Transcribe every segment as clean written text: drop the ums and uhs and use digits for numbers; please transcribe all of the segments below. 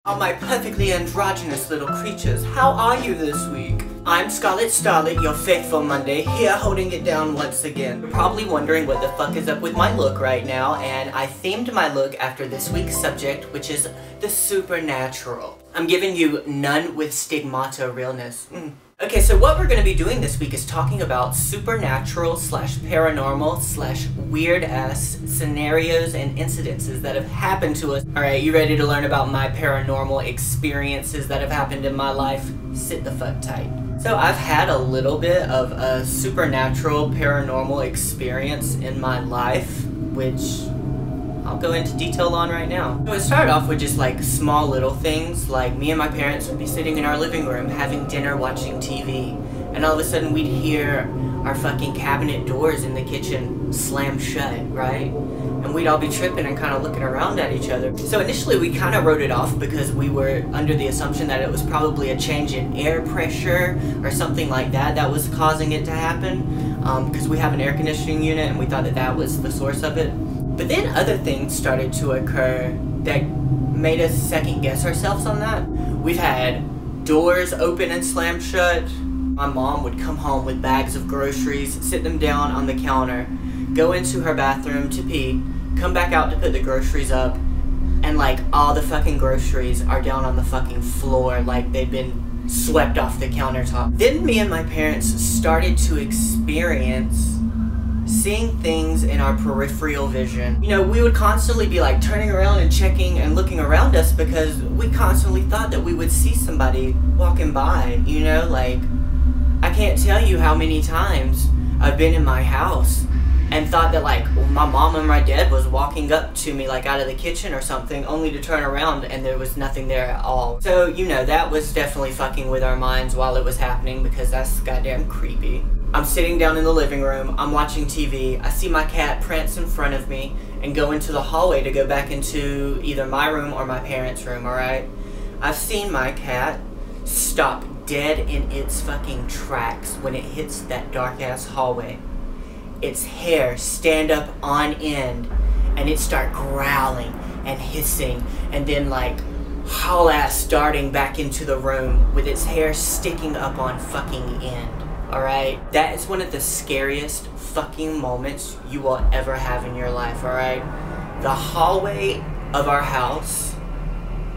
All my perfectly androgynous little creatures, how are you this week? I'm Skarlet Starlet, your faithful Monday, here holding it down once again. You're probably wondering what the fuck is up with my look right now, and I themed my look after this week's subject, which is the supernatural. I'm giving you none with stigmata realness. Okay, so what we're going to be doing this week is talking about supernatural slash paranormal slash weird ass scenarios and incidences that have happened to us. Alright, you ready to learn about my paranormal experiences that have happened in my life? Sit the fuck tight. So I've had a little bit of a supernatural paranormal experience in my life, which I'll go into detail on right now. So it started off with just like small little things, like me and my parents would be sitting in our living room having dinner watching TV, and all of a sudden we'd hear our fucking cabinet doors in the kitchen slam shut, right? And we'd all be tripping and kind of looking around at each other. So initially we kind of wrote it off because we were under the assumption that it was probably a change in air pressure or something like that that was causing it to happen, because we have an air conditioning unit and we thought that that was the source of it. But then other things started to occur that made us second guess ourselves on that. We've had doors open and slammed shut. My mom would come home with bags of groceries, sit them down on the counter, go into her bathroom to pee, come back out to put the groceries up, and like all the fucking groceries are down on the fucking floor like they've been swept off the countertop. Then me and my parents started to experience seeing things in our peripheral vision. You know, we would constantly be like turning around and checking and looking around us because we constantly thought that we would see somebody walking by, you know, like I can't tell you how many times I've been in my house and thought that like my mom and my dad was walking up to me like out of the kitchen or something, only to turn around and there was nothing there at all. So, you know, that was definitely fucking with our minds while it was happening because that's goddamn creepy. I'm sitting down in the living room, I'm watching TV, I see my cat prance in front of me and go into the hallway to go back into either my room or my parents' room, alright? I've seen my cat stop dead in its fucking tracks when it hits that dark ass hallway. Its hair stand up on end and it start growling and hissing and then like haul ass darting back into the room with its hair sticking up on fucking end. Alright? That is one of the scariest fucking moments you will ever have in your life, alright? The hallway of our house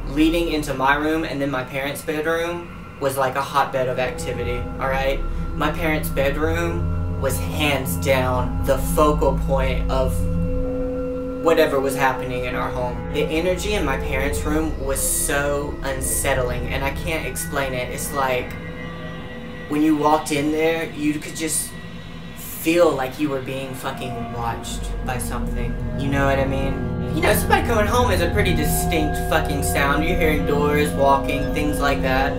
leading into my room and then my parents' bedroom was like a hotbed of activity, alright? My parents' bedroom was hands down the focal point of whatever was happening in our home. The energy in my parents' room was so unsettling and I can't explain it. It's like when you walked in there, you could just feel like you were being fucking watched by something. You know what I mean? You know, somebody coming home is a pretty distinct fucking sound. You're hearing doors, walking, things like that.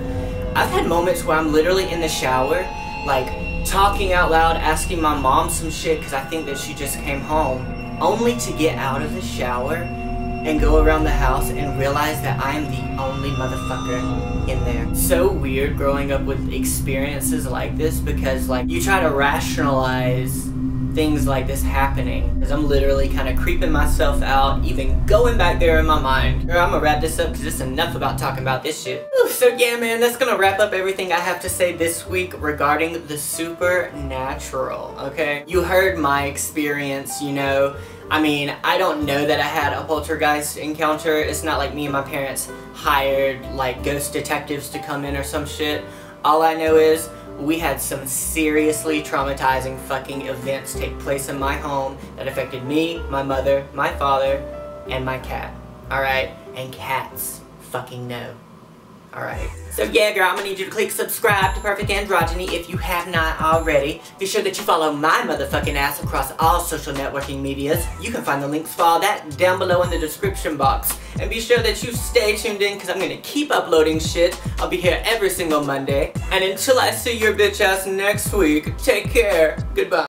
I've had moments where I'm literally in the shower, like talking out loud, asking my mom some shit because I think that she just came home, only to get out of the shower and go around the house and realize that I am the only motherfucker in there. So weird growing up with experiences like this because like you try to rationalize things like this happening because I'm literally kind of creeping myself out, even going back there in my mind. I'm gonna wrap this up because it's enough about talking about this shit. So yeah man, that's gonna wrap up everything I have to say this week regarding the supernatural, okay? You heard my experience, you know. I mean, I don't know that I had a poltergeist encounter. It's not like me and my parents hired like ghost detectives to come in or some shit. All I know is we had some seriously traumatizing fucking events take place in my home that affected me, my mother, my father, and my cat. Alright? And cats fucking know. Alright. So yeah girl, I'm gonna need you to click subscribe to Perfect Androgyny if you have not already. Be sure that you follow my motherfucking ass across all social networking medias. You can find the links for all that down below in the description box. And be sure that you stay tuned in because I'm gonna keep uploading shit. I'll be here every single Monday. And until I see your bitch ass next week, take care. Goodbye.